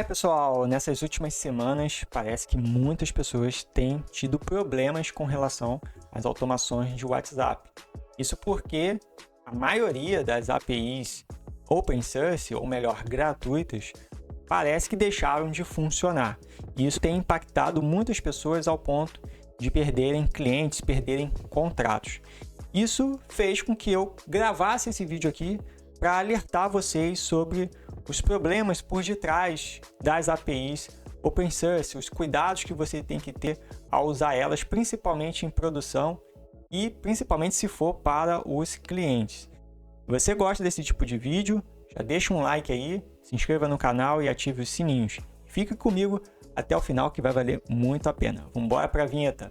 Pessoal, nessas últimas semanas parece que muitas pessoas têm tido problemas com relação às automações de WhatsApp. Isso porque a maioria das APIs open source, ou melhor, gratuitas, parece que deixaram de funcionar. E isso tem impactado muitas pessoas ao ponto de perderem clientes, perderem contratos. Isso fez com que eu gravasse esse vídeo aqui para alertar vocês sobre os problemas por detrás das APIs open source, os cuidados que você tem que ter ao usar elas, principalmente em produção e principalmente se for para os clientes. Se você gosta desse tipo de vídeo, já deixa um like aí, se inscreva no canal e ative os sininhos. Fique comigo até o final que vai valer muito a pena. Vamos embora para a vinheta.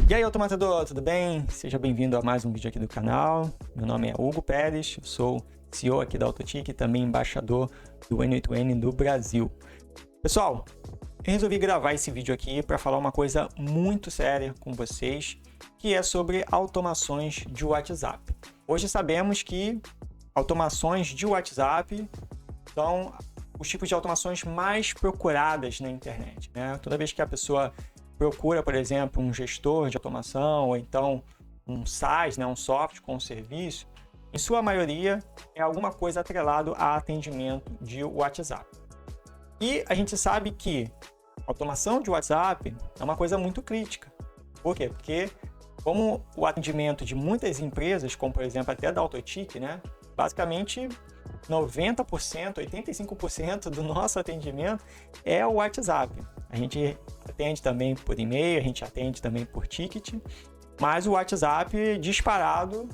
E aí, automatador, tudo bem? Seja bem-vindo a mais um vídeo aqui do canal. Meu nome é Hugo Pérez, eu sou CEO aqui da Autotic e também embaixador do N8N no Brasil. Pessoal, eu resolvi gravar esse vídeo aqui para falar uma coisa muito séria com vocês, que é sobre automações de WhatsApp. Hoje sabemos que automações de WhatsApp são os tipos de automações mais procuradas na internet, né? Toda vez que a pessoa procura, por exemplo, um gestor de automação ou então um SaaS, né, um software com um serviço, em sua maioria é alguma coisa atrelado a atendimento de WhatsApp. E a gente sabe que automação de WhatsApp é uma coisa muito crítica. Por quê? Porque como o atendimento de muitas empresas, como por exemplo até da Autotic, né, basicamente 90%, 85% do nosso atendimento é o WhatsApp. A gente atende também por e-mail, a gente atende também por ticket, mas o WhatsApp disparado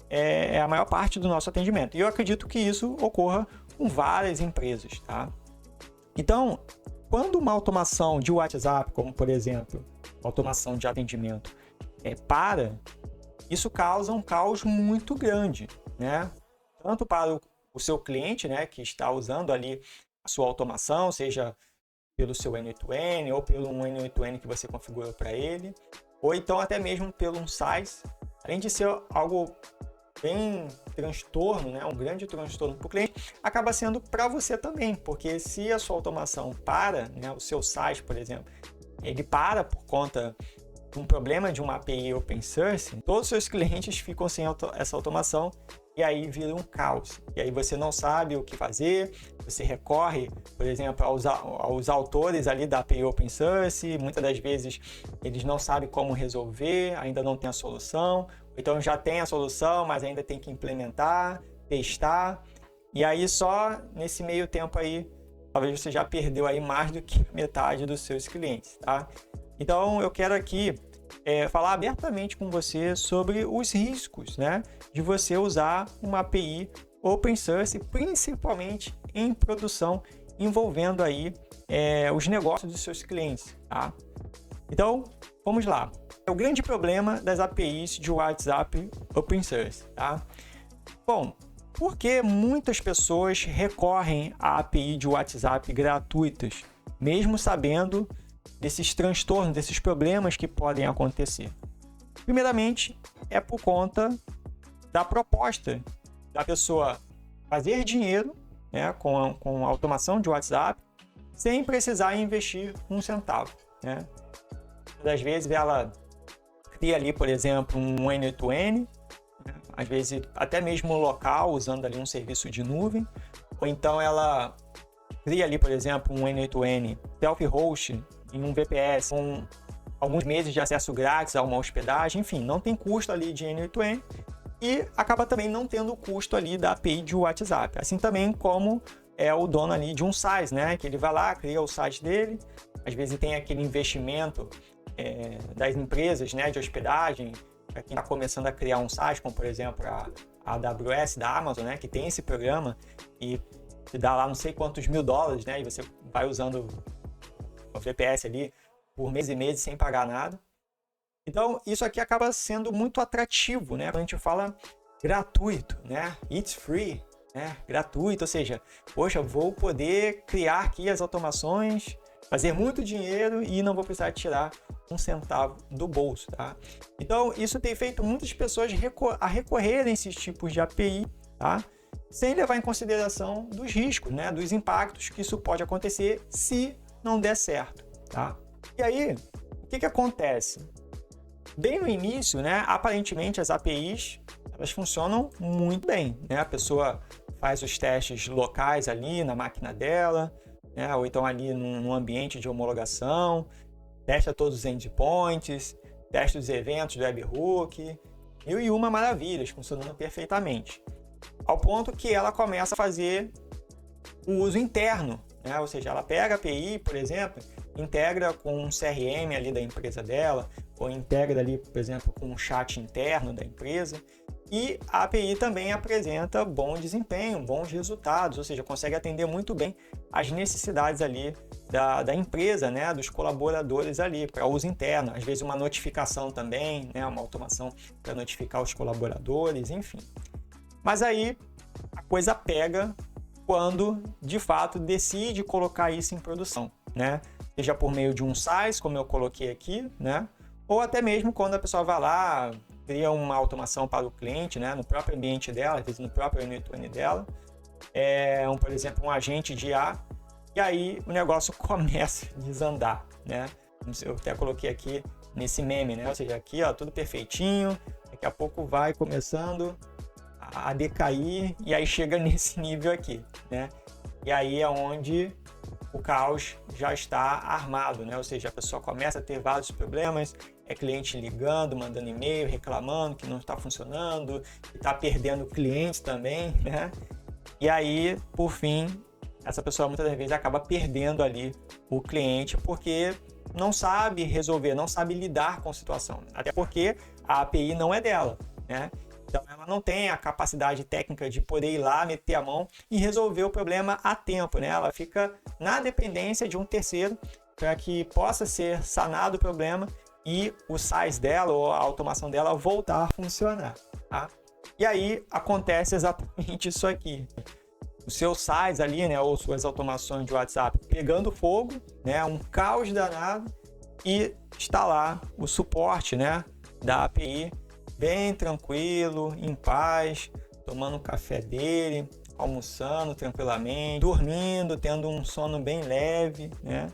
é a maior parte do nosso atendimento. E eu acredito que isso ocorra com várias empresas, tá? Então, quando uma automação de WhatsApp, como por exemplo, automação de atendimento, isso causa um caos muito grande, né? Tanto para o seu cliente, né, que está usando ali a sua automação, seja pelo seu N8N ou pelo um N8N que você configurou para ele, ou então até mesmo pelo um SaaS, além de ser algo bem transtorno, né, um grande transtorno para o cliente, acaba sendo para você também, porque se a sua automação para, né, o seu SaaS, por exemplo, ele para por conta de um problema de uma API open source, todos os seus clientes ficam sem essa automação e aí vira um caos. E aí você não sabe o que fazer, você recorre, por exemplo, aos autores ali da API open source, muitas das vezes eles não sabem como resolver, ainda não tem a solução, então já tem a solução, mas ainda tem que implementar, testar, e aí só nesse meio tempo aí, talvez você já perdeu aí mais do que metade dos seus clientes, tá? Então eu quero aqui falar abertamente com você sobre os riscos, né, de você usar uma API open source, principalmente em produção, envolvendo aí os negócios dos seus clientes, tá? Então, vamos lá. O grande problema das APIs de WhatsApp open source, tá? Bom, por que muitas pessoas recorrem a API de WhatsApp gratuitas, mesmo sabendo desses transtornos, desses problemas que podem acontecer? Primeiramente, é por conta da proposta da pessoa fazer dinheiro, né, com a automação de WhatsApp, sem precisar investir um centavo, né? Às vezes ela cria ali, por exemplo, um N8N, né, às vezes até mesmo local, usando ali um serviço de nuvem, ou então ela cria ali, por exemplo, um N8N self-host em um VPS com alguns meses de acesso grátis a uma hospedagem, enfim, não tem custo ali de N8N e acaba também não tendo o custo ali da API de WhatsApp. Assim também como é o dono ali de um SaaS, né, que ele vai lá, cria o site dele, às vezes tem aquele investimento das empresas, né, de hospedagem, para quem está começando a criar um SaaS, como por exemplo a AWS da Amazon, né, que tem esse programa e te dá lá não sei quantos $1000, né, e você vai usando o VPS ali por meses e meses sem pagar nada. Então, isso aqui acaba sendo muito atrativo, né? Quando a gente fala gratuito, né? It's free, né? Gratuito, ou seja, poxa, vou poder criar aqui as automações fazer muito dinheiro e não vou precisar tirar um centavo do bolso, tá? Então, isso tem feito muitas pessoas a recorrerem a esses tipos de API, tá? Sem levar em consideração dos riscos, né? Dos impactos que isso pode acontecer se não der certo, tá? E aí, o que acontece? Bem no início, né? Aparentemente as APIs, elas funcionam muito bem, né? A pessoa faz os testes locais ali na máquina dela, né? Ou então ali num ambiente de homologação, testa todos os endpoints, testa os eventos do webhook, mil e uma maravilhas, funcionando perfeitamente. Ao ponto que ela começa a fazer o uso interno, né? Ou seja, ela pega a API, por exemplo, integra com um CRM ali da empresa dela, ou integra ali, por exemplo, com um chat interno da empresa, e a API também apresenta bom desempenho, bons resultados, ou seja, consegue atender muito bem as necessidades ali da empresa, né, dos colaboradores ali, para uso interno, às vezes uma notificação também, né, uma automação para notificar os colaboradores, enfim. Mas aí a coisa pega quando, de fato, decide colocar isso em produção, né? Seja por meio de um SaaS, como eu coloquei aqui, né? Ou até mesmo quando a pessoa vai lá, cria uma automação para o cliente, né? No próprio ambiente dela, às vezes no próprio N8N dela, por exemplo, um agente de IA, e aí o negócio começa a desandar, né? Eu até coloquei aqui nesse meme, né? Ou seja, aqui, ó, tudo perfeitinho, daqui a pouco vai começando a decair e aí chega nesse nível aqui, né? E aí é onde o caos já está armado, né? Ou seja, a pessoa começa a ter vários problemas, cliente ligando, mandando e-mail, reclamando que não está funcionando, que está perdendo clientes também, né? E aí, por fim, essa pessoa muitas das vezes acaba perdendo ali o cliente porque não sabe resolver, não sabe lidar com a situação. Até porque a API não é dela, né? Então, ela não tem a capacidade técnica de poder ir lá, meter a mão e resolver o problema a tempo, né? Ela fica na dependência de um terceiro para que possa ser sanado o problema e o SaaS dela ou a automação dela voltar a funcionar, tá? E aí acontece exatamente isso aqui. O seu SaaS ali, né, ou suas automações de WhatsApp pegando fogo, né, um caos danado, e está lá o suporte, né, da API bem tranquilo, em paz, tomando um café dele, almoçando tranquilamente, dormindo, tendo um sono bem leve, né?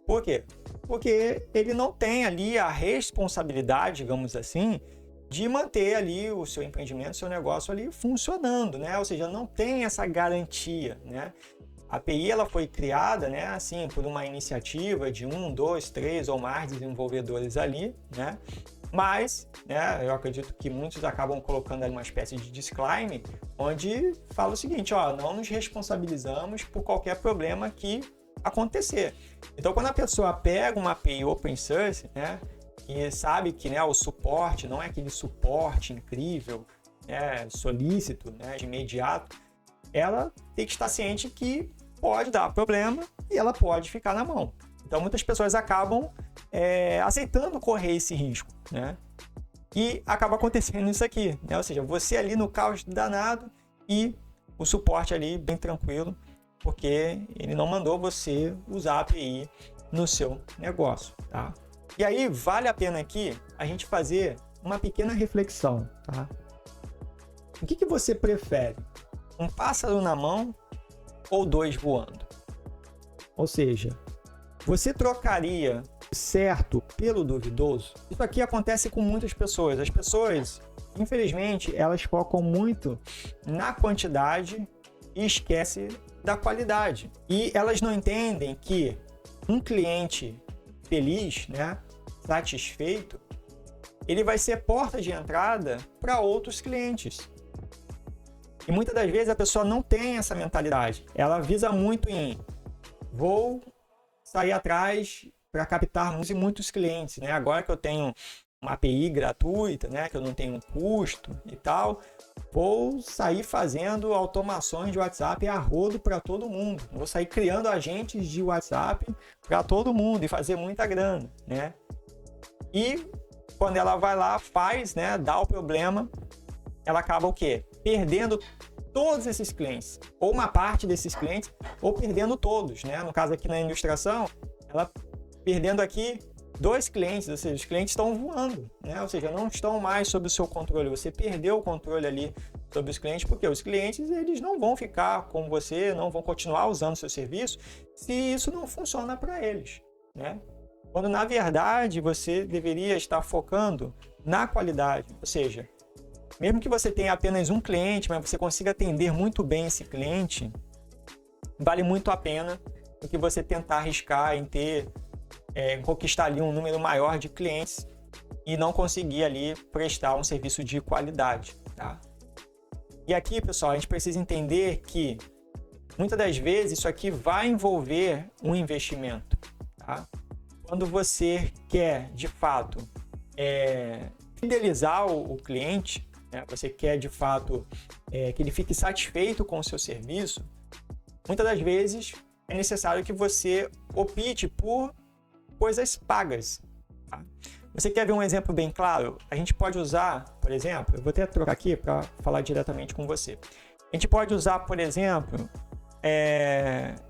Por quê? Porque ele não tem ali a responsabilidade, digamos assim, de manter ali o seu empreendimento, o seu negócio ali funcionando, né? Ou seja, não tem essa garantia, né? A API ela foi criada, né, assim, por uma iniciativa de 1, 2, 3 ou mais desenvolvedores ali, né? Mas, né, eu acredito que muitos acabam colocando ali uma espécie de disclaimer, onde fala o seguinte, ó, não nos responsabilizamos por qualquer problema que acontecer. Então, quando a pessoa pega uma API open source, né, e sabe que, né, o suporte não é aquele suporte incrível, né, solícito, né, de imediato, ela tem que estar ciente que pode dar problema e ela pode ficar na mão. Então, muitas pessoas acabam aceitando correr esse risco, né? E acaba acontecendo isso aqui, né? Ou seja, você ali no caos danado e o suporte ali bem tranquilo, porque ele não mandou você usar a API no seu negócio, tá? E aí, vale a pena aqui a gente fazer uma pequena reflexão, tá? O que você prefere? Um pássaro na mão ou 2 voando? Ou seja, você trocaria certo pelo duvidoso? Isso aqui acontece com muitas pessoas. As pessoas, infelizmente, elas focam muito na quantidade e esquecem da qualidade. E elas não entendem que um cliente feliz, né, satisfeito, ele vai ser porta de entrada para outros clientes. E muitas das vezes a pessoa não tem essa mentalidade. Ela visa muito em vou sair atrás para captar muitos clientes, né? Agora que eu tenho uma API gratuita, né, que eu não tenho custo e tal, vou sair fazendo automações de WhatsApp a rodo para todo mundo. Vou sair criando agentes de WhatsApp para todo mundo e fazer muita grana, né? E quando ela vai lá, faz, né, dá o problema, ela acaba o quê? Perdendo todos esses clientes, ou uma parte desses clientes, ou perdendo todos, né? No caso aqui na ilustração, ela perdendo aqui 2 clientes, ou seja, os clientes estão voando, né? Ou seja, não estão mais sob o seu controle. Você perdeu o controle ali sobre os clientes, porque os clientes eles não vão ficar com você, não vão continuar usando o seu serviço se isso não funciona para eles, né? Quando na verdade você deveria estar focando na qualidade, ou seja, mesmo que você tenha apenas um cliente, mas você consiga atender muito bem esse cliente, vale muito a pena do que você tentar arriscar em ter, conquistar ali um número maior de clientes e não conseguir ali prestar um serviço de qualidade, tá? E aqui, pessoal, a gente precisa entender que muitas das vezes isso aqui vai envolver um investimento, tá? Quando você quer, de fato, fidelizar o cliente, né? Você quer, de fato, que ele fique satisfeito com o seu serviço, muitas das vezes é necessário que você opte por coisas pagas. Tá? Você quer ver um exemplo bem claro? A gente pode usar, por exemplo, eu vou até trocar aqui para falar diretamente com você. A gente pode usar, por exemplo,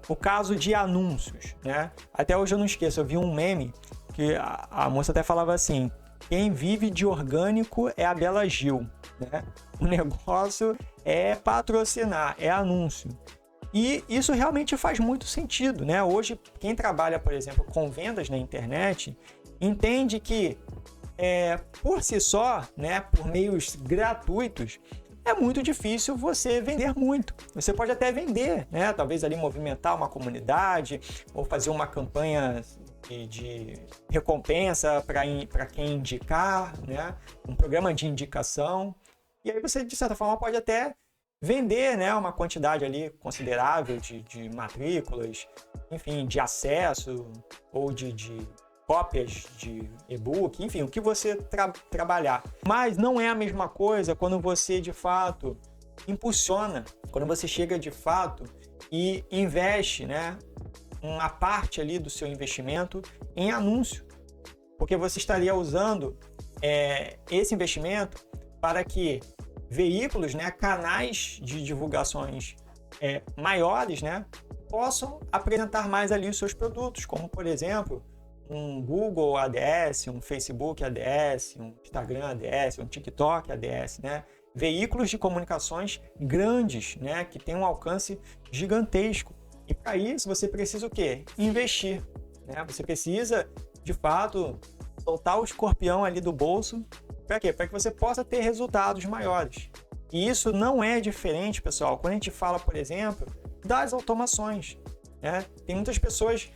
o caso de anúncios, né? Até hoje eu não esqueço, eu vi um meme que a moça até falava assim: quem vive de orgânico é a Bela Gil, né? O negócio é patrocinar, é anúncio. E isso realmente faz muito sentido, né? Hoje, quem trabalha, por exemplo, com vendas na internet, entende que, por si só, né, por meios gratuitos, é muito difícil você vender muito. Você pode até vender, né? Talvez ali movimentar uma comunidade ou fazer uma campanha de recompensa para quem indicar, né? Um programa de indicação. E aí você, de certa forma, pode até vender, né, uma quantidade ali considerável de matrículas, enfim, de acesso ou de cópias de e-book, enfim, o que você trabalhar. Mas não é a mesma coisa quando você, de fato, impulsiona, quando você chega, de fato, e investe, né, uma parte ali do seu investimento em anúncio, porque você estaria usando esse investimento para que veículos, né, canais de divulgações maiores, né, possam apresentar mais ali os seus produtos, como, por exemplo, um Google ADS, um Facebook ADS, um Instagram ADS, um TikTok ADS, né? Veículos de comunicações grandes, né, que têm um alcance gigantesco. E para isso você precisa o quê? Investir, né? Você precisa, de fato, soltar o escorpião ali do bolso. Para quê? Para que você possa ter resultados maiores. E isso não é diferente, pessoal, quando a gente fala, por exemplo, das automações. Né? Tem muitas pessoas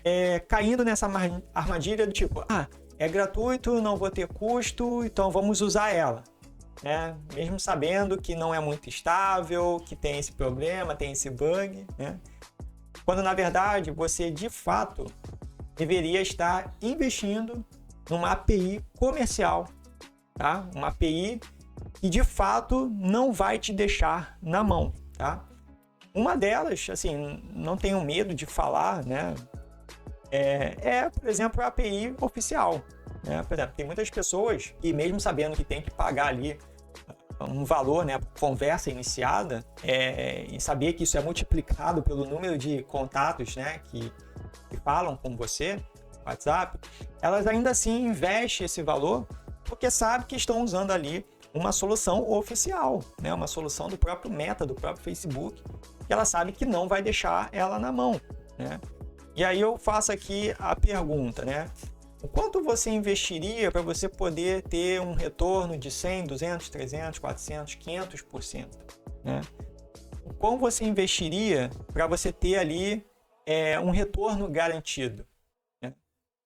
caindo nessa armadilha do tipo, é gratuito, não vou ter custo, então vamos usar ela. Né? Mesmo sabendo que não é muito estável, que tem esse problema, tem esse bug. Né? Quando, na verdade, você, de fato, deveria estar investindo numa API comercial. Tá? Uma API que de fato não vai te deixar na mão, tá? Uma delas, assim, não tenho medo de falar, né? Por exemplo, a API oficial, né? Por exemplo, tem muitas pessoas que mesmo sabendo que tem que pagar ali um valor, né, conversa iniciada, e saber que isso é multiplicado pelo número de contatos, né, que falam com você, WhatsApp, elas ainda assim investem esse valor porque sabe que estão usando ali uma solução oficial, né? Uma solução do próprio Meta, do próprio Facebook, que ela sabe que não vai deixar ela na mão, né? E aí eu faço aqui a pergunta, né? O quanto você investiria para você poder ter um retorno de 100, 200, 300, 400, 500%, né? O quanto você investiria para você ter ali um retorno garantido, né?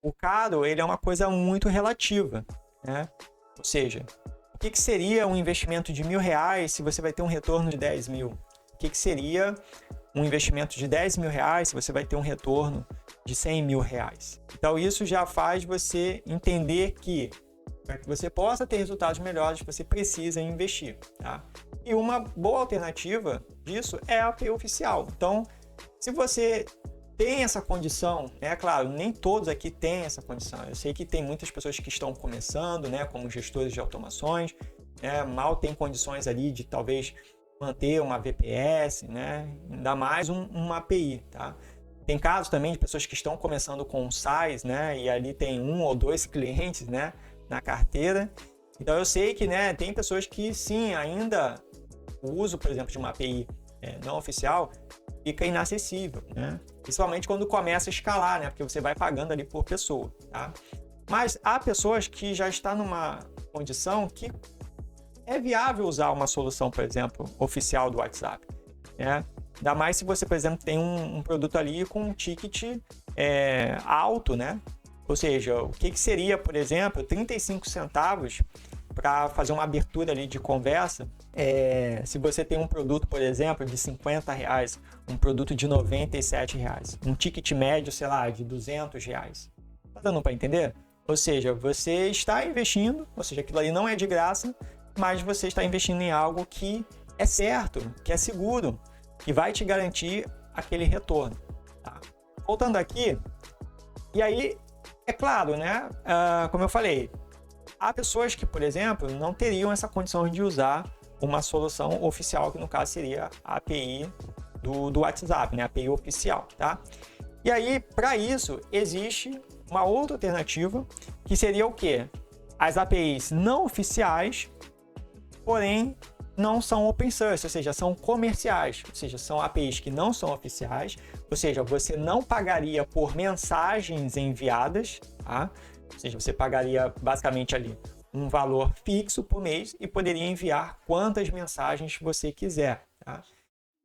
O caro, ele é uma coisa muito relativa, né? Ou seja, o que seria um investimento de R$1.000 se você vai ter um retorno de 10 mil? O que seria um investimento de 10 mil reais se você vai ter um retorno de 100 mil reais? Então isso já faz você entender que para que você possa ter resultados melhores, você precisa investir. Tá? E uma boa alternativa disso é a API oficial. Então, se você tem essa condição, né? Claro, nem todos aqui têm essa condição. Eu sei que tem muitas pessoas que estão começando, né, como gestores de automações, né, mal tem condições ali de talvez manter uma VPS, né, ainda mais uma API, tá? Tem casos também de pessoas que estão começando com SaaS, né? E ali tem 1 ou 2 clientes, né, na carteira. Então eu sei que, né, tem pessoas que sim, ainda o uso, por exemplo, de uma API não oficial fica inacessível, né? Principalmente quando começa a escalar, né? Porque você vai pagando ali por pessoa, tá? Mas há pessoas que já estão numa condição que é viável usar uma solução, por exemplo, oficial do WhatsApp, né? Ainda mais se você, por exemplo, tem um produto ali com um ticket alto, né? Ou seja, o que seria, por exemplo, 35 centavos para fazer uma abertura ali de conversa, se você tem um produto, por exemplo, de R$50, um produto de R$97, um ticket médio, sei lá, de R$200. Tá dando para entender? Ou seja, você está investindo, ou seja, aquilo ali não é de graça, mas você está investindo em algo que é certo, que é seguro, que vai te garantir aquele retorno. Tá? Voltando aqui, e aí, é claro, né? Como eu falei, há pessoas que, por exemplo, não teriam essa condição de usar uma solução oficial, que no caso seria a API do WhatsApp, né? A API oficial, tá? E aí, para isso, existe uma outra alternativa, que seria o quê? As APIs não oficiais, porém não são open source, ou seja, são comerciais, ou seja, são APIs que não são oficiais, ou seja, você não pagaria por mensagens enviadas, tá? Ou seja, você pagaria basicamente ali um valor fixo por mês e poderia enviar quantas mensagens você quiser, tá?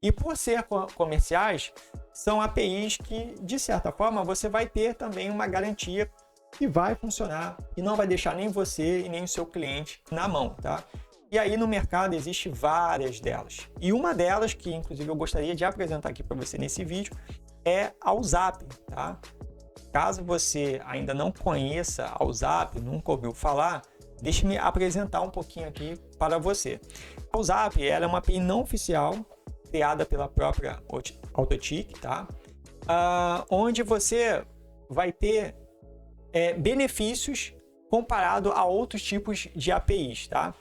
E por ser comerciais, são APIs que, de certa forma, você vai ter também uma garantia que vai funcionar e não vai deixar nem você e nem o seu cliente na mão, tá? E aí no mercado existe várias delas. E uma delas, que inclusive eu gostaria de apresentar aqui para você nesse vídeo, é a WhatsApp, tá? Caso você ainda não conheça a WhatsApp, nunca ouviu falar, deixe-me apresentar um pouquinho aqui para você. A WhatsApp é uma API não oficial, criada pela própria Autotic, tá? Onde você vai ter benefícios comparado a outros tipos de APIs, tá?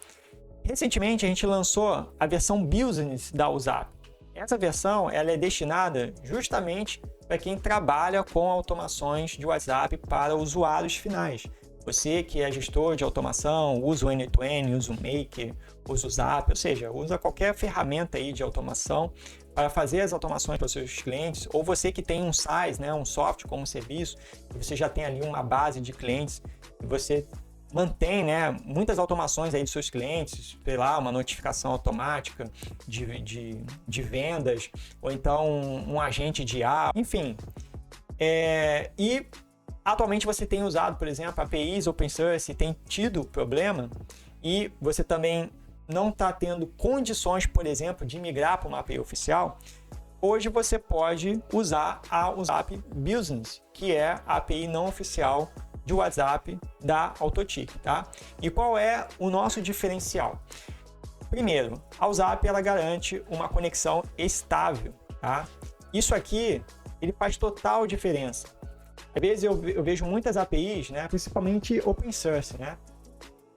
Recentemente, a gente lançou a versão Business da WhatsApp. Essa versão ela é destinada justamente para quem trabalha com automações de WhatsApp para usuários finais. Você que é gestor de automação, usa o N2N, usa o Maker, usa o Zap, ou seja, usa qualquer ferramenta aí de automação para fazer as automações para os seus clientes, ou você que tem um SaaS, né, um software como serviço, e você já tem ali uma base de clientes, e você mantém, né, muitas automações aí dos seus clientes, sei lá, uma notificação automática de vendas, ou então um agente de IA, enfim. E atualmente você tem usado, por exemplo, APIs open source, tem tido problema, e você também não está tendo condições, por exemplo, de migrar para uma API oficial. Hoje você pode usar a WhatsApp Business, que é a API não oficial de WhatsApp da Autotic, tá? E qual é o nosso diferencial? Primeiro, a WhatsApp ela garante uma conexão estável, tá? Isso aqui ele faz total diferença. Às vezes eu vejo muitas APIs, né, principalmente open source, né?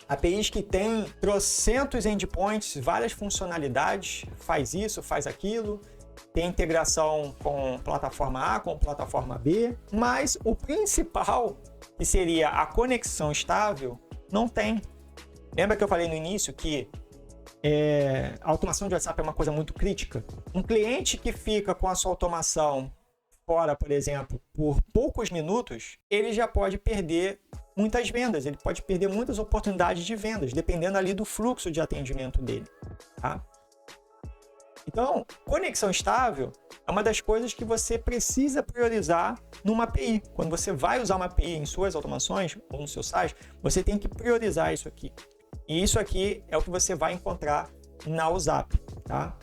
APIs que tem trocentos endpoints, várias funcionalidades, faz isso, faz aquilo, tem integração com plataforma A, com plataforma B, mas o principal, que seria a conexão estável, não tem. Lembra que eu falei no início que a automação de WhatsApp é uma coisa muito crítica? Um cliente que fica com a sua automação fora, por exemplo, por poucos minutos, ele já pode perder muitas vendas, ele pode perder muitas oportunidades de vendas, dependendo ali do fluxo de atendimento dele, tá? Então, conexão estável é uma das coisas que você precisa priorizar numa API. Quando você vai usar uma API em suas automações ou no seu site, você tem que priorizar isso aqui. E isso aqui é o que você vai encontrar na WhatsApp, tá?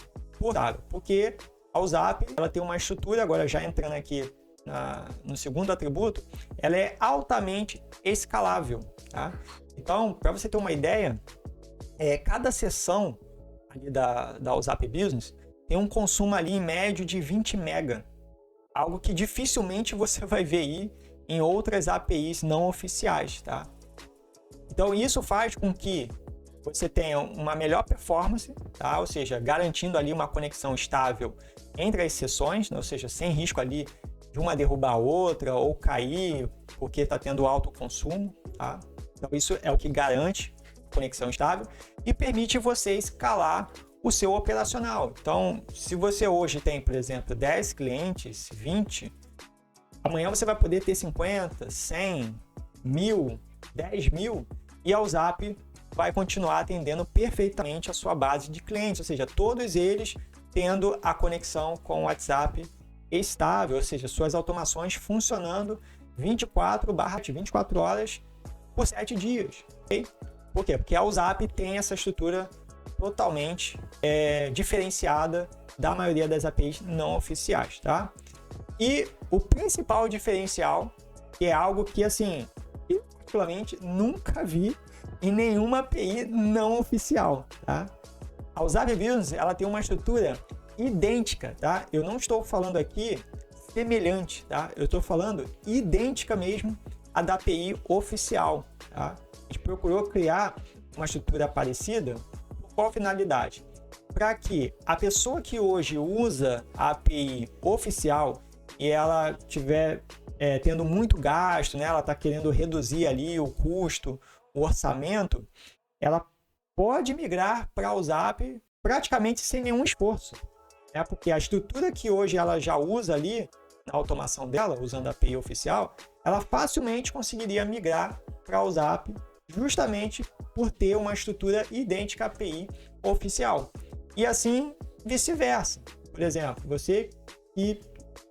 Porque a WhatsApp ela tem uma estrutura, agora já entrando aqui no segundo atributo, ela é altamente escalável, tá? Então, para você ter uma ideia, cada sessão ali da WhatsApp Business tem um consumo ali em médio de 20 mega, algo que dificilmente você vai ver aí em outras APIs não oficiais, tá? Então isso faz com que você tenha uma melhor performance, tá? Ou seja, garantindo ali uma conexão estável entre as sessões, né? Ou seja, sem risco ali de uma derrubar a outra ou cair porque está tendo alto consumo, tá? Então isso é o que garante conexão estável e permite você escalar o seu operacional. Então, se você hoje tem, por exemplo, 10 clientes, 20, amanhã você vai poder ter 50, 100, 1000, 10 mil e a WhatsApp vai continuar atendendo perfeitamente a sua base de clientes, ou seja, todos eles tendo a conexão com o WhatsApp estável, ou seja, suas automações funcionando 24 horas por 7 dias. Okay? Por quê? Porque a WhatsApp tem essa estrutura totalmente diferenciada da maioria das APIs não oficiais, tá? E o principal diferencial, que é algo que, assim, eu particularmente nunca vi em nenhuma API não oficial, tá? A WhatsApp Business, ela tem uma estrutura idêntica, tá? Eu não estou falando aqui semelhante, tá? Eu estou falando idêntica mesmo à da API oficial, tá? A gente procurou criar uma estrutura parecida. Por qual finalidade? Para que a pessoa que hoje usa a API oficial e ela tiver tendo muito gasto, né? Ela está querendo reduzir ali o custo, o orçamento, ela pode migrar para o WhatsApp praticamente sem nenhum esforço. Porque a estrutura que hoje ela já usa ali na automação dela, usando a API oficial, ela facilmente conseguiria migrar para o WhatsApp justamente por ter uma estrutura idêntica à API oficial. E assim vice-versa. Por exemplo, você que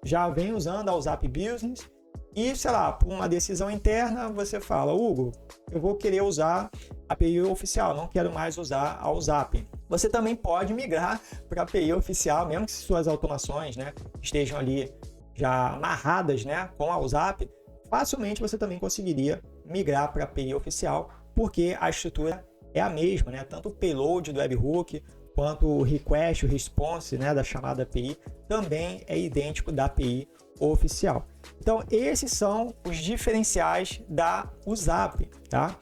já vem usando a WhatsApp Business e, sei lá, por uma decisão interna, você fala, Hugo, eu vou querer usar a API oficial, não quero mais usar a WhatsApp. Você também pode migrar para a API oficial, mesmo que suas automações, né, estejam ali já amarradas, né, com a WhatsApp, facilmente você também conseguiria migrar para a API oficial, porque a estrutura é a mesma, né? Tanto o payload do webhook quanto o request, o response, né, da chamada API também é idêntico da API oficial. Então, esses são os diferenciais da WhatsApp, tá?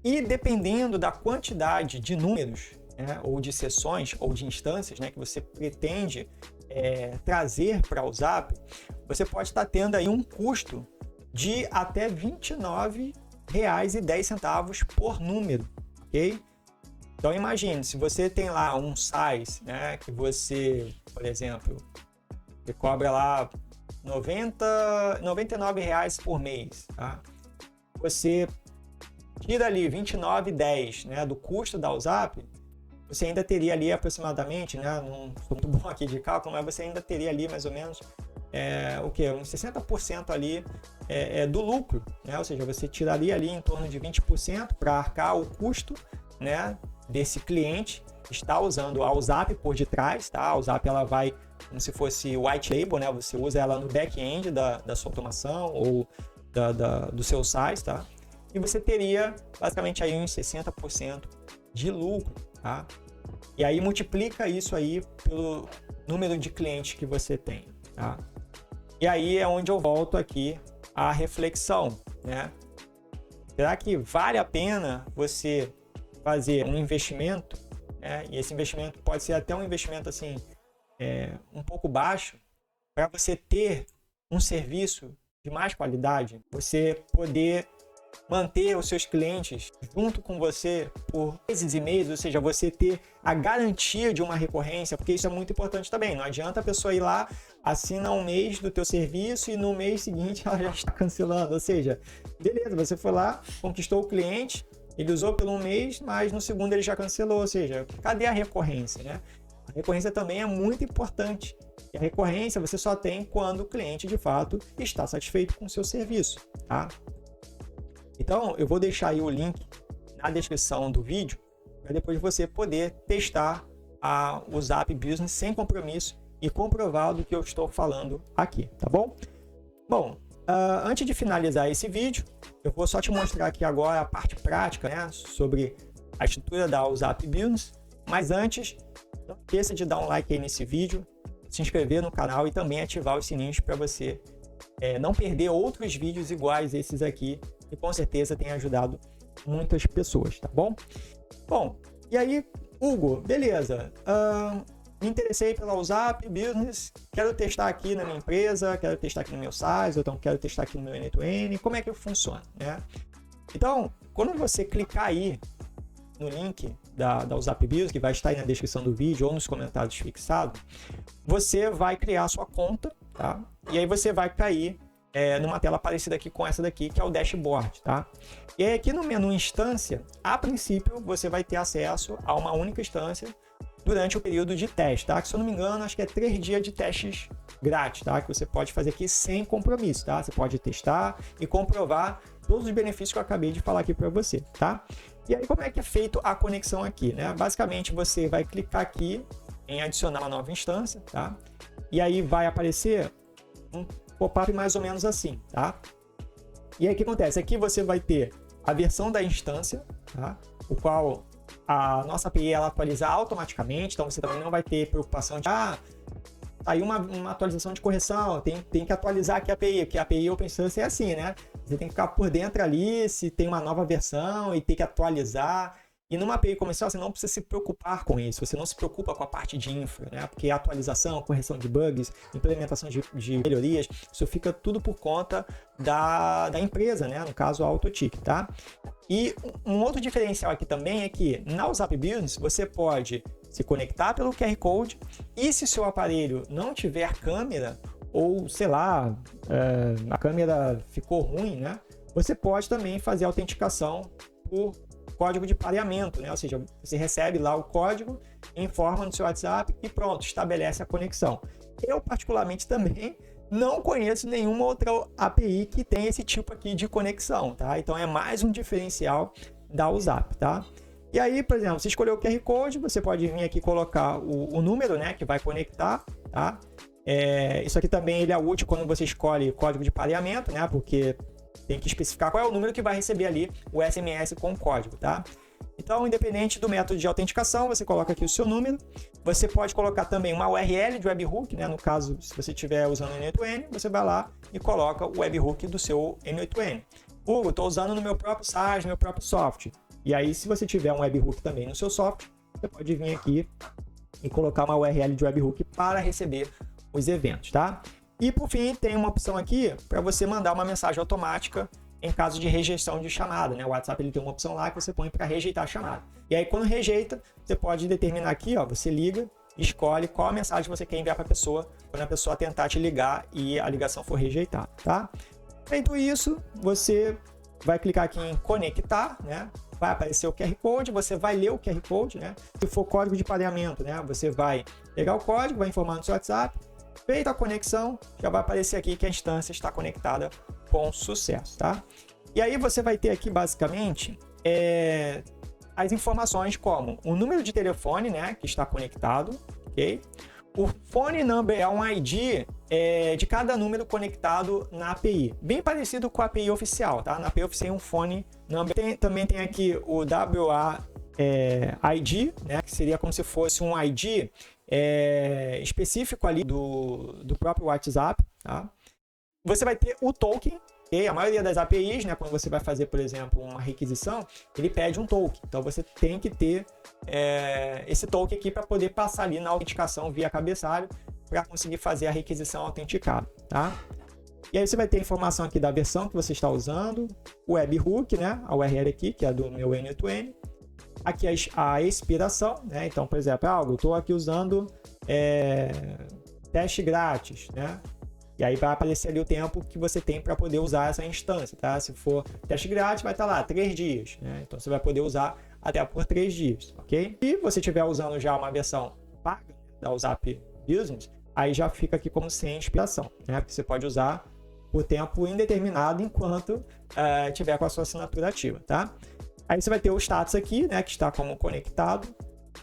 E dependendo da quantidade de números, né, ou de sessões ou de instâncias, né, que você pretende trazer para o WhatsApp, você pode estar tendo aí um custo de até R$ 29,10 por número, ok? Então imagine, se você tem lá um size, né, que você, por exemplo, você cobra lá R$ 99,00 por mês, tá? Você tira ali R$ 29,10, né, do custo da WhatsApp, você ainda teria ali aproximadamente, né, não sou muito bom aqui de cálculo, mas você ainda teria ali mais ou menos uns 60% ali do lucro, né? Ou seja, você tiraria ali em torno de 20% para arcar o custo, né, desse cliente que está usando a WhatsApp por detrás, tá? A WhatsApp ela vai como se fosse white label, né? Você usa ela no back-end da sua automação ou do seu site, tá? E você teria basicamente aí uns 60% de lucro, tá? E aí multiplica isso aí pelo número de clientes que você tem, tá? E aí é onde eu volto aqui à reflexão, né? Será que vale a pena você fazer um investimento, né? E esse investimento pode ser até um investimento assim, um pouco baixo, para você ter um serviço de mais qualidade, você poder manter os seus clientes junto com você por meses e meses, ou seja, você ter a garantia de uma recorrência, porque isso é muito importante também. Não adianta a pessoa ir lá, assina um mês do teu serviço e no mês seguinte ela já está cancelando, ou seja, beleza, você foi lá, conquistou o cliente, ele usou por um mês, mas no segundo ele já cancelou, ou seja, cadê a recorrência, né? A recorrência também é muito importante. E a recorrência você só tem quando o cliente de fato está satisfeito com o seu serviço, tá? Então, eu vou deixar aí o link na descrição do vídeo para depois você poder testar a WhatsApp Business sem compromisso e comprovar do que eu estou falando aqui, tá bom? Bom, antes de finalizar esse vídeo, eu vou só te mostrar aqui agora a parte prática, né, sobre a estrutura da WhatsApp Business, mas antes, não esqueça de dar um like aí nesse vídeo, se inscrever no canal e também ativar os sininhos para você não perder outros vídeos iguais a esses aqui, que com certeza tem ajudado muitas pessoas, tá bom? Bom, e aí, Hugo, beleza. me interessei pela WhatsApp Business, quero testar aqui na minha empresa, quero testar aqui no meu site, ou então quero testar aqui no meu N2N, como é que funciona, né? Então, quando você clicar aí no link da WhatsApp Business, que vai estar aí na descrição do vídeo ou nos comentários fixados, você vai criar a sua conta, tá? E aí você vai cair numa tela parecida aqui com essa daqui, que é o dashboard, tá? E aí aqui no menu instância, a princípio, você vai ter acesso a uma única instância durante o período de teste, tá? Que se eu não me engano, acho que é 3 dias de testes grátis, tá? Que você pode fazer aqui sem compromisso, tá? Você pode testar e comprovar todos os benefícios que eu acabei de falar aqui para você, tá? E aí, como é que é feito a conexão aqui, né? Basicamente, você vai clicar aqui em adicionar uma nova instância, tá? E aí vai aparecer um pop-up mais ou menos assim, tá? E aí, o que acontece? Aqui você vai ter a versão da instância, tá? O qual a nossa API ela atualiza automaticamente, então você também não vai ter preocupação de aí uma atualização de correção, tem que atualizar aqui a API, porque a API Open Source é assim, né? Você tem que ficar por dentro ali, se tem uma nova versão e tem que atualizar. E numa API comercial você não precisa se preocupar com isso, você não se preocupa com a parte de infra, né? Porque atualização, correção de bugs, implementação de melhorias, isso fica tudo por conta da empresa, né? No caso a Autotick, tá? E um outro diferencial aqui também é que na WhatsApp Business você pode se conectar pelo QR Code e se seu aparelho não tiver câmera ou, sei lá, a câmera ficou ruim, né? Você pode também fazer a autenticação por código de pareamento, né? Ou seja, você recebe lá o código, informa no seu WhatsApp e pronto, estabelece a conexão. Eu, particularmente, também não conheço nenhuma outra API que tem esse tipo aqui de conexão, tá? Então, é mais um diferencial da WhatsApp, tá? E aí, por exemplo, você escolheu o QR Code, você pode vir aqui colocar o número, né, que vai conectar, tá? Isso aqui também ele é útil quando você escolhe código de pareamento, né? Porque tem que especificar qual é o número que vai receber ali o SMS com o código, tá? Então, independente do método de autenticação, você coloca aqui o seu número. Você pode colocar também uma URL de webhook, né? No caso, se você estiver usando o N8N, você vai lá e coloca o webhook do seu N8N. Hugo, estou usando no meu próprio site, no meu próprio software. E aí, se você tiver um webhook também no seu software, você pode vir aqui e colocar uma URL de webhook para receber os eventos, tá? E por fim, tem uma opção aqui para você mandar uma mensagem automática em caso de rejeição de chamada, né? O WhatsApp ele tem uma opção lá que você põe para rejeitar a chamada. E aí, quando rejeita, você pode determinar aqui, ó, você liga, escolhe qual a mensagem você quer enviar para a pessoa quando a pessoa tentar te ligar e a ligação for rejeitada, tá? Feito isso, você vai clicar aqui em conectar, né? Vai aparecer o QR Code, você vai ler o QR Code, né? Se for código de pareamento, né? Você vai pegar o código, vai informar no seu WhatsApp. Feita a conexão, já vai aparecer aqui que a instância está conectada com sucesso, tá? E aí você vai ter aqui basicamente as informações como o número de telefone, né, que está conectado, ok? O phone number é um ID de cada número conectado na API, bem parecido com a API oficial, tá? Na API oficial um phone number. Também tem aqui o WA-ID, né, que seria como se fosse um ID específico ali do próprio WhatsApp, tá? Você vai ter o token, okay? A maioria das APIs, né, quando você vai fazer, por exemplo, uma requisição, ele pede um token. Então, você tem que ter esse token aqui para poder passar ali na autenticação via cabeçalho para conseguir fazer a requisição autenticada, tá? E aí você vai ter informação aqui da versão que você está usando, o webhook, né, a URL aqui, que é do meu N8N. Aqui a expiração, né? Então, por exemplo, eu estou aqui usando teste grátis, né? E aí vai aparecer ali o tempo que você tem para poder usar essa instância, tá? Se for teste grátis, vai estar lá 3 dias, né? Então você vai poder usar até por 3 dias, ok? E se você estiver usando já uma versão paga da WhatsApp Business, aí já fica aqui como sem expiração, né? Porque você pode usar por tempo indeterminado enquanto tiver com a sua assinatura ativa, tá? Aí você vai ter o status aqui, né, que está como conectado.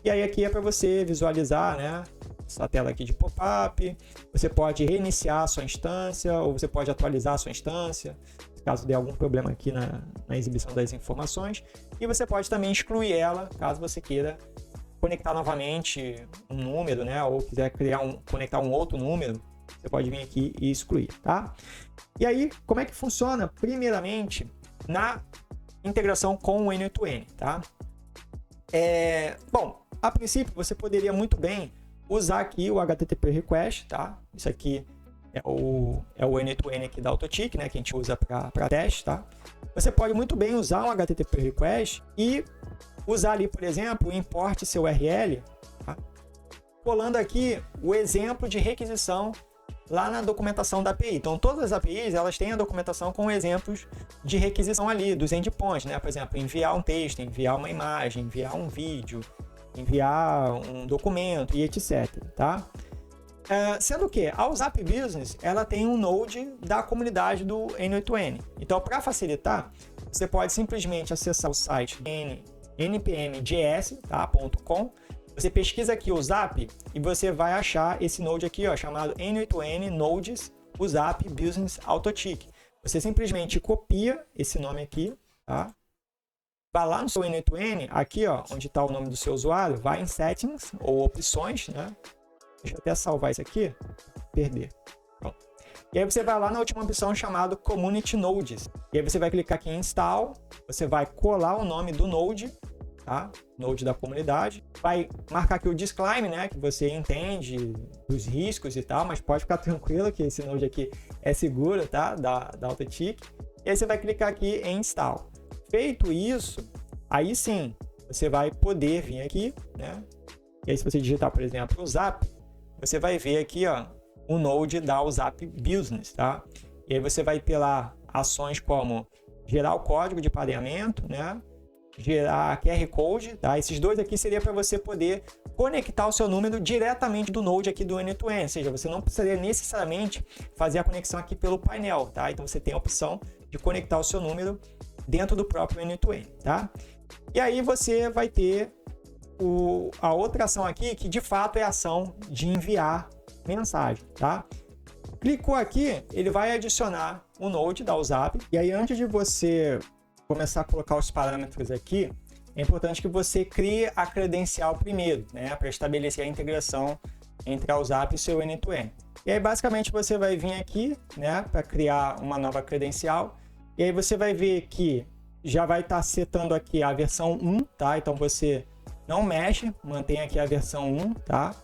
E aí aqui é para você visualizar, né, essa tela aqui de pop-up. Você pode reiniciar a sua instância ou você pode atualizar a sua instância, caso dê algum problema aqui na exibição das informações. E você pode também excluir ela, caso você queira conectar novamente um número, né, ou quiser conectar um outro número. Você pode vir aqui e excluir, tá? E aí, como é que funciona? Primeiramente, na integração com o N8N, tá? Bom, a princípio você poderia muito bem usar aqui o HTTP request, tá? Isso aqui é o N2N aqui da Autotick, né? Que a gente usa para teste, tá? Você pode muito bem usar um HTTP request e usar ali, por exemplo, o import seu URL, tá? Colando aqui o exemplo de requisição lá na documentação da API. Então, todas as APIs, elas têm a documentação com exemplos de requisição ali, dos endpoints, né? Por exemplo, enviar um texto, enviar uma imagem, enviar um vídeo, enviar um documento e etc, tá? Sendo que a WhatsApp Business, ela tem um node da comunidade do N8N. Então, para facilitar, você pode simplesmente acessar o site npmjs.com. Você pesquisa aqui o Zap e você vai achar esse node aqui, ó, chamado N8N Nodes WhatsApp Business Autotick. Você simplesmente copia esse nome aqui, tá? Vai lá no seu N8N, aqui, ó, onde está o nome do seu usuário, vai em Settings ou Opções, né? Deixa eu até salvar isso aqui, perder. Pronto. E aí você vai lá na última opção chamada Community Nodes. E aí você vai clicar aqui em Install, você vai colar o nome do node, tá? Node da comunidade. Vai marcar aqui o disclaimer, né? Que você entende os riscos e tal, mas pode ficar tranquilo que esse node aqui é seguro, tá? Da Autotick. E aí você vai clicar aqui em Install. Feito isso, aí sim, você vai poder vir aqui, né? E aí se você digitar, por exemplo, o Zap, você vai ver aqui, ó, o node da WhatsApp Business, tá? E aí você vai ter lá ações como gerar o código de pareamento, né? Gerar QR Code, tá? Esses dois aqui seria para você poder conectar o seu número diretamente do node aqui do N2N, ou seja, você não precisaria necessariamente fazer a conexão aqui pelo painel, tá? Então você tem a opção de conectar o seu número dentro do próprio N2N, tá? E aí você vai ter a outra ação aqui, que de fato é a ação de enviar mensagem, tá? Clicou aqui, ele vai adicionar o node da WhatsApp. E aí, antes de você começar a colocar os parâmetros aqui, é importante que você crie a credencial primeiro, né? Para estabelecer a integração entre a WhatsApp e o seu N2N. E aí, basicamente, você vai vir aqui, né? Para criar uma nova credencial. E aí você vai ver que já vai estar setando aqui a versão 1, tá? Então você não mexe, mantém aqui a versão 1, tá?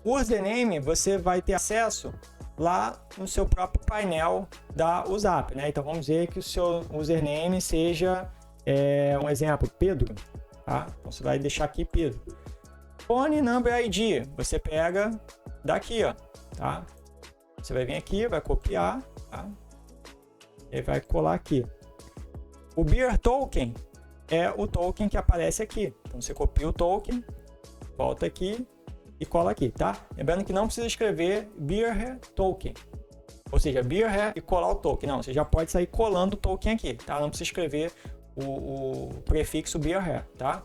O username você vai ter acesso lá no seu próprio painel da WhatsApp, né? Então vamos dizer que o seu username seja, um exemplo, Pedro, tá? Então você vai deixar aqui Pedro. Phone Number ID, você pega daqui, ó, tá? Você vai vir aqui, vai copiar, tá? E vai colar aqui. O Beer Token é o token que aparece aqui. Então você copia o token, volta aqui e cola aqui, tá? Lembrando que não precisa escrever Beer Token, ou seja, Beer e colar o token. Não, você já pode sair colando o token aqui, tá? Não precisa escrever o prefixo Beer, tá?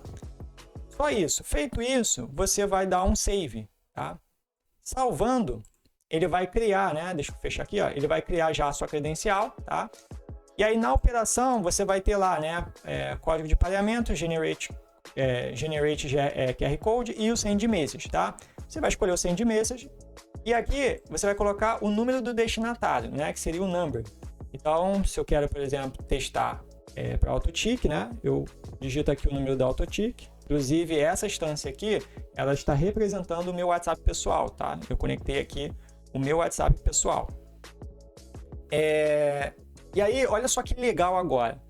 Só isso. Feito isso, você vai dar um save, tá? Salvando, ele vai criar, né? Deixa eu fechar aqui, ó. Ele vai criar já a sua credencial, tá? E aí na operação você vai ter lá, né? Código de pareamento, generate QR Code e o send message, tá? Você vai escolher o send message e aqui você vai colocar o número do destinatário, né? Que seria o number. Então, se eu quero, por exemplo, testar para Autotick, né? Eu digito aqui o número da Autotick. Inclusive, essa instância aqui, ela está representando o meu WhatsApp pessoal, tá? Eu conectei aqui o meu WhatsApp pessoal. E aí, olha só que legal agora.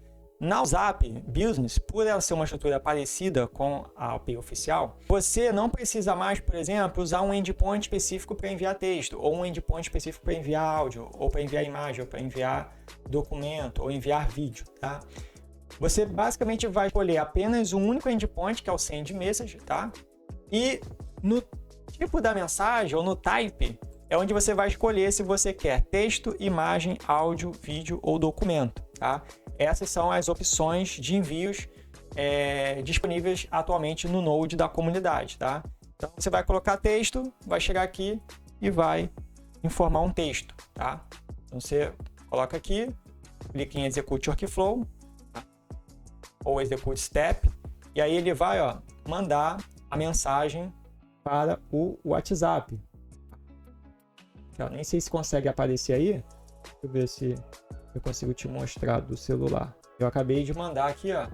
Na WhatsApp Business, por ela ser uma estrutura parecida com a API oficial, você não precisa mais, por exemplo, usar um endpoint específico para enviar texto, ou um endpoint específico para enviar áudio, ou para enviar imagem, ou para enviar documento, ou enviar vídeo, tá? Você basicamente vai escolher apenas um único endpoint, que é o send message, tá? E no tipo da mensagem, ou no type, é onde você vai escolher se você quer texto, imagem, áudio, vídeo ou documento, tá? Essas são as opções de envios disponíveis atualmente no Node da comunidade, tá? Então você vai colocar texto, vai chegar aqui e vai informar um texto, tá? Então você coloca aqui, clica em Execute Workflow, tá? Ou Execute Step, e aí ele vai, ó, mandar a mensagem para o WhatsApp. Eu nem sei se consegue aparecer aí. Deixa eu ver se eu consigo te mostrar do celular. Eu acabei de mandar aqui, ó. Não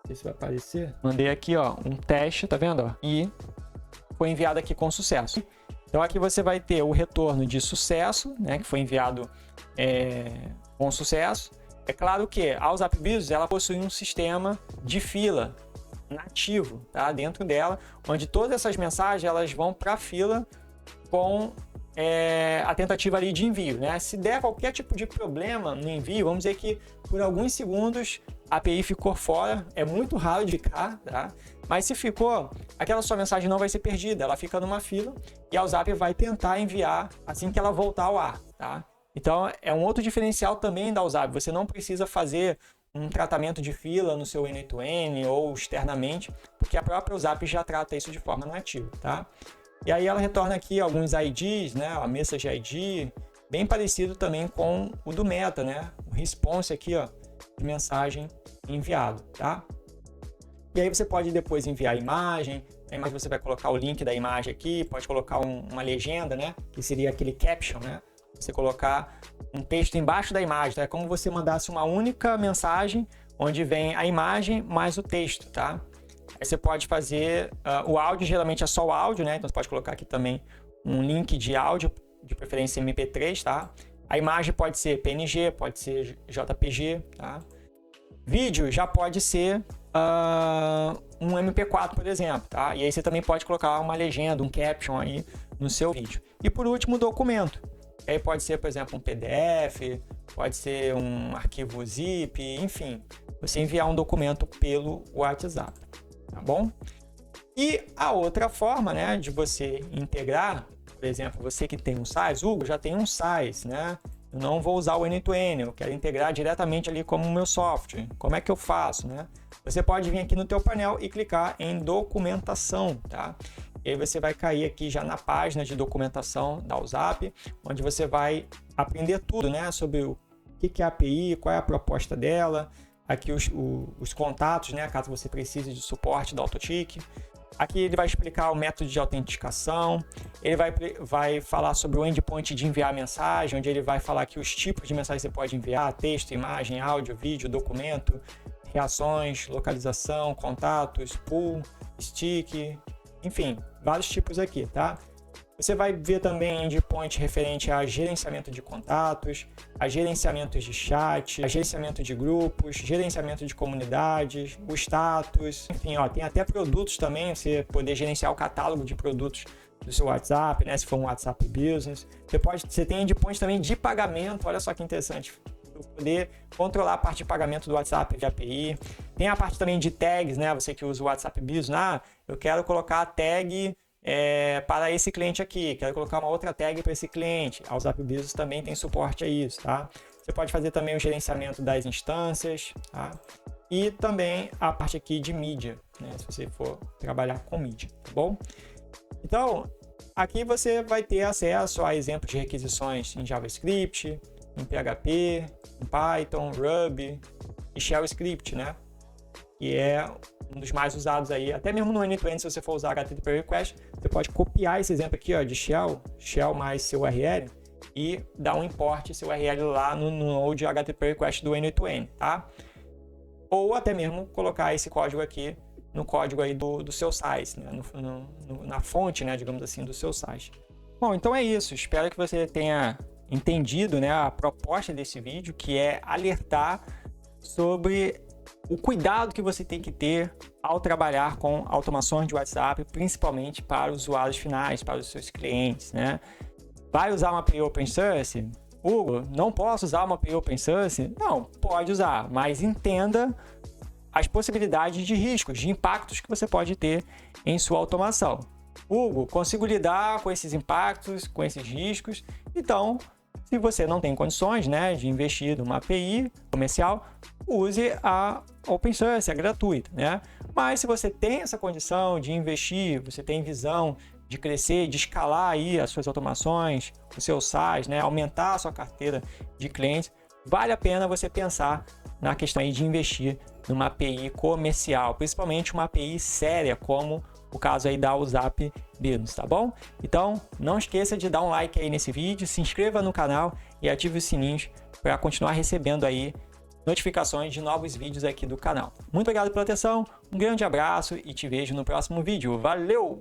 sei se vai aparecer. Mandei aqui, ó, um teste, tá vendo? Ó? E foi enviado aqui com sucesso. Então aqui você vai ter o retorno de sucesso, né, que foi enviado com sucesso. É claro que a WhatsApp Business ela possui um sistema de fila nativo, tá, dentro dela, onde todas essas mensagens elas vão para a fila com a tentativa ali de envio, né? Se der qualquer tipo de problema no envio, vamos dizer que por alguns segundos a API ficou fora, é muito raro de ficar, tá? Mas se ficou, aquela sua mensagem não vai ser perdida, ela fica numa fila e a WhatsApp vai tentar enviar assim que ela voltar ao ar, tá? Então é um outro diferencial também da WhatsApp, você não precisa fazer um tratamento de fila no seu N2N ou externamente, porque a própria WhatsApp já trata isso de forma nativa, tá? E aí ela retorna aqui alguns IDs, né? A Message ID, bem parecido também com o do Meta, né? O response aqui, ó, de mensagem enviado, tá? E aí você pode depois enviar a imagem você vai colocar o link da imagem aqui, pode colocar uma legenda, né? Que seria aquele caption, né? Você colocar um texto embaixo da imagem, tá? É como se você mandasse uma única mensagem onde vem a imagem mais o texto, tá? Aí você pode fazer o áudio, geralmente é só o áudio, né? Então você pode colocar aqui também um link de áudio, de preferência MP3, tá? A imagem pode ser PNG, pode ser JPG, tá? Vídeo já pode ser um MP4, por exemplo, tá? E aí você também pode colocar uma legenda, um caption aí no seu vídeo. E por último, documento. Aí pode ser, por exemplo, um PDF, pode ser um arquivo zip, enfim, você enviar um documento pelo WhatsApp, tá bom? E a outra forma, né, de você integrar, por exemplo, você que tem um size, Hugo, já tem um size, né? Eu não vou usar o N2N, eu quero integrar diretamente ali como o meu software. Como é que eu faço, né? Você pode vir aqui no teu painel e clicar em documentação, tá? E aí você vai cair aqui já na página de documentação da WhatsApp, onde você vai aprender tudo, né? Sobre o que é a API, qual é a proposta dela, aqui os contatos, né? Caso você precise de suporte da AutoTick. Aqui ele vai explicar o método de autenticação, ele vai falar sobre o endpoint de enviar mensagem, onde ele vai falar que os tipos de mensagem você pode enviar, texto, imagem, áudio, vídeo, documento, reações, localização, contatos, pull, stick, enfim, vários tipos aqui, tá? Você vai ver também endpoint referente a gerenciamento de contatos, a gerenciamento de chat, a gerenciamento de grupos, gerenciamento de comunidades, o status, enfim, ó, tem até produtos também, você poder gerenciar o catálogo de produtos do seu WhatsApp, né, se for um WhatsApp Business. Você tem endpoint também de pagamento, olha só que interessante, poder controlar a parte de pagamento do WhatsApp via API. Tem a parte também de tags, né, você que usa o WhatsApp Business, eu quero colocar a tag para esse cliente aqui, quero colocar uma outra tag para esse cliente. A WhatsApp Business também tem suporte a isso, tá? Você pode fazer também o gerenciamento das instâncias, tá? E também a parte aqui de mídia, né? Se você for trabalhar com mídia, tá bom? Então, aqui você vai ter acesso a exemplos de requisições em JavaScript, em PHP, em Python, Ruby e Shell Script, né? Que é um dos mais usados aí, até mesmo no N2N, se você for usar HTTP Request, você pode copiar esse exemplo aqui, ó, de Shell mais seu URL e dar um import seu URL lá no node HTTP Request do N2N, tá? Ou até mesmo colocar esse código aqui no código aí do seu site, né? Na fonte, né, digamos assim, do seu site. Bom, então é isso, espero que você tenha entendido, né, a proposta desse vídeo, que é alertar sobre o cuidado que você tem que ter ao trabalhar com automações de WhatsApp, principalmente para usuários finais, para os seus clientes, né? Vai usar uma API Open Source? Hugo, não posso usar uma API Open Source? Não, pode usar, mas entenda as possibilidades de riscos, de impactos que você pode ter em sua automação. Hugo, consigo lidar com esses impactos, com esses riscos? Então, se você não tem condições, né, de investir numa API comercial, use a Open Source, é gratuita, né? Mas se você tem essa condição de investir, você tem visão de crescer, de escalar aí as suas automações, o seu SaaS, né, aumentar a sua carteira de clientes, vale a pena você pensar na questão aí de investir numa API comercial, principalmente uma API séria, como o caso aí da WhatsApp Business, tá bom? Então, não esqueça de dar um like aí nesse vídeo, se inscreva no canal e ative os sininhos para continuar recebendo aí notificações de novos vídeos aqui do canal. Muito obrigado pela atenção, um grande abraço e te vejo no próximo vídeo. Valeu!